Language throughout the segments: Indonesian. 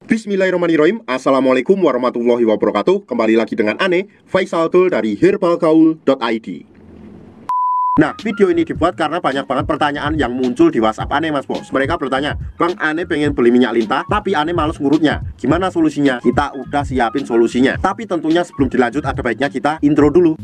Bismillahirrahmanirrahim. Assalamualaikum warahmatullahi wabarakatuh. Kembali lagi dengan Ane, Faisal Tul dari herbalgaul.id. Nah, video ini dibuat karena banyak banget pertanyaan yang muncul di WhatsApp Ane, Mas Bos. Mereka bertanya, Bang, Ane pengen beli minyak lintah, tapi Ane males ngurutnya. Gimana solusinya? Kita udah siapin solusinya. Tapi tentunya sebelum dilanjut, ada baiknya kita intro dulu.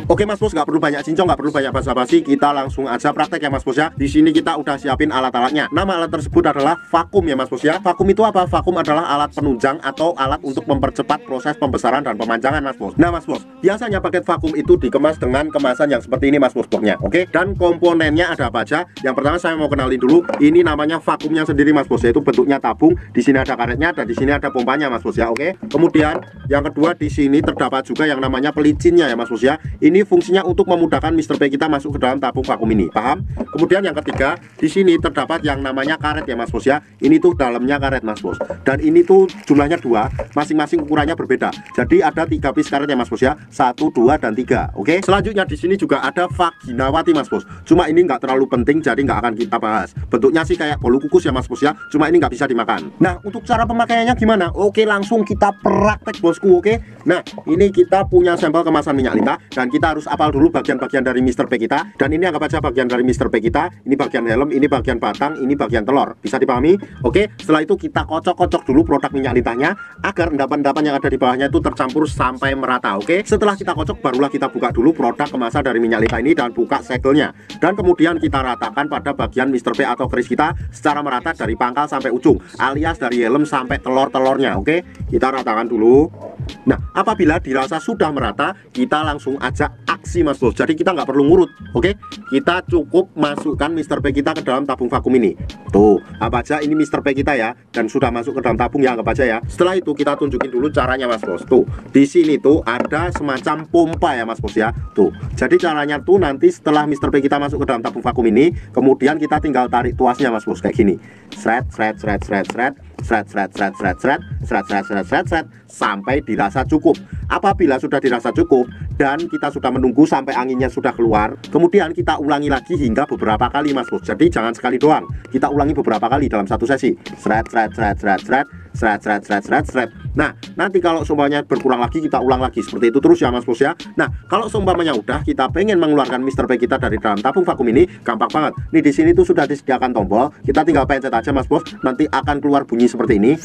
Oke Mas Bos, nggak perlu banyak cincong, nggak perlu banyak basa-basi, kita langsung aja praktek ya Mas Bos ya. Di sini kita udah siapin alat-alatnya. Nama alat tersebut adalah vakum ya Mas Bos ya. Vakum itu apa? Vakum adalah alat penunjang atau alat untuk mempercepat proses pembesaran dan pemanjangan Mas Bos. Nah Mas Bos, biasanya paket vakum itu dikemas dengan kemasan yang seperti ini Mas Bos bloknya. Oke, dan komponennya ada apa aja? Yang pertama saya mau kenalin dulu, ini namanya vakumnya sendiri Mas Bos, yaitu bentuknya tabung. Di sini ada karetnya dan di sini ada pompanya Mas Bos ya. Oke. Kemudian yang kedua, di sini terdapat juga yang namanya pelicinnya ya Mas Bos ya. Ini fungsinya untuk memudahkan Mr. P kita masuk ke dalam tabung vakum ini, paham? Kemudian yang ketiga, di sini terdapat yang namanya karet ya Mas Bos ya. Ini tuh dalamnya karet Mas Bos. Dan ini tuh jumlahnya 2, masing-masing ukurannya berbeda. Jadi ada 3 piece karet ya Mas Bos ya. 1, 2, dan 3. Oke. Selanjutnya di sini juga ada vaginawati Mas Bos. Cuma ini nggak terlalu penting, jadi nggak akan kita bahas. Bentuknya sih kayak bolu kukus ya Mas Bos ya. Cuma ini nggak bisa dimakan. Nah, untuk cara pemakaiannya gimana? Oke, langsung kita praktek bosku. Oke. Nah, ini kita punya sampel kemasan minyak lintah dan kita harus apal dulu bagian-bagian dari Mr. P kita. Dan ini anggap aja bagian dari Mr. P kita. Ini bagian helm, ini bagian batang, ini bagian telur. Bisa dipahami? Oke, setelah itu kita kocok-kocok dulu produk minyak lintahnya agar endapan-endapan yang ada di bawahnya itu tercampur sampai merata. Oke, setelah kita kocok barulah kita buka dulu produk kemasan dari minyak lintah ini dan buka segelnya. Dan kemudian kita ratakan pada bagian Mr. P atau keris kita secara merata dari pangkal sampai ujung, alias dari helm sampai telur-telurnya. Oke, kita ratakan dulu. Nah, apabila dirasa sudah merata, kita langsung ajak aksi Mas Bos. Jadi kita nggak perlu ngurut. Oke, kita cukup masukkan Mr. P kita ke dalam tabung vakum ini. Tuh, apa aja ini Mr. P kita ya, dan sudah masuk ke dalam tabung ya, anggap aja ya. Setelah itu kita tunjukin dulu caranya Mas Bos. Tuh, di sini tuh ada semacam pompa ya Mas Bos ya. Tuh, jadi caranya tuh nanti setelah Mr. P kita masuk ke dalam tabung vakum ini, kemudian kita tinggal tarik tuasnya Mas Bos kayak gini. Sret sret sret sret sret sret sret sret sret sret sret sret sret sret sret sampai dirasa cukup. Apabila sudah dirasa cukup dan kita sudah menunggu sampai anginnya sudah keluar, kemudian kita ulangi lagi hingga beberapa kali Mas Bos. Jadi jangan sekali doang, kita ulangi beberapa kali dalam satu sesi. Sret sret sret sret sret sret sret sret sret sret. Nah, nanti kalau seumpamanya berkurang lagi, kita ulang lagi seperti itu terus ya Mas Bos ya. Nah, kalau seumpamanya udah kita pengen mengeluarkan Mr. P kita dari dalam tabung vakum ini, gampang banget. Nih di sini tuh sudah disediakan tombol, kita tinggal pencet aja Mas Bos, nanti akan keluar bunyi seperti ini.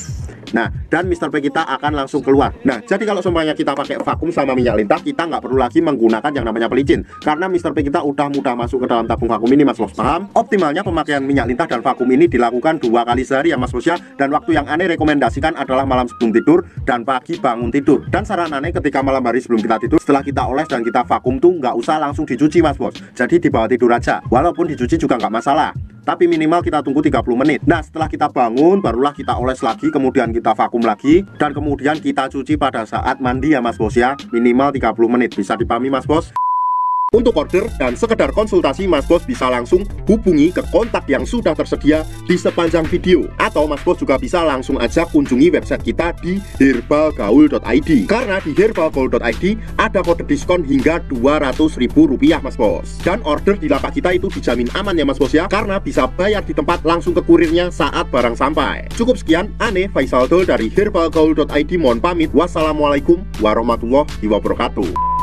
Nah, dan Mr. P kita akan langsung keluar. Nah, jadi kalau seumpamanya kita pakai vakum sama minyak lintah, kita nggak perlu lagi menggunakan yang namanya pelicin, karena Mr. P kita udah mudah masuk ke dalam tabung vakum ini Mas Bos, paham? Optimalnya pemakaian minyak lintah dan vakum ini dilakukan 2 kali sehari ya Mas Bos ya. Dan waktu yang Ane rekomendasikan adalah malam sebelum tidur dan pagi bangun tidur. Dan saran Ane ketika malam hari sebelum kita tidur, setelah kita oles dan kita vakum tuh nggak usah langsung dicuci Mas Bos. Jadi dibawa tidur aja. Walaupun dicuci juga nggak masalah, tapi minimal kita tunggu 30 menit. Nah, setelah kita bangun barulah kita oles lagi, kemudian kita vakum lagi, dan kemudian kita cuci pada saat mandi ya Mas Bos ya. Minimal 30 menit. Bisa dipahami Mas Bos? Untuk order dan sekedar konsultasi, Mas Bos bisa langsung hubungi ke kontak yang sudah tersedia di sepanjang video. Atau Mas Bos juga bisa langsung aja kunjungi website kita di herbalgaul.id. Karena di herbalgaul.id ada kode diskon hingga Rp200.000 Mas Bos. Dan order di lapak kita itu dijamin aman ya Mas Bos ya, karena bisa bayar di tempat langsung ke kurirnya saat barang sampai. Cukup sekian, Ane Faisal Tul dari herbalgaul.id mohon pamit. Wassalamualaikum warahmatullahi wabarakatuh.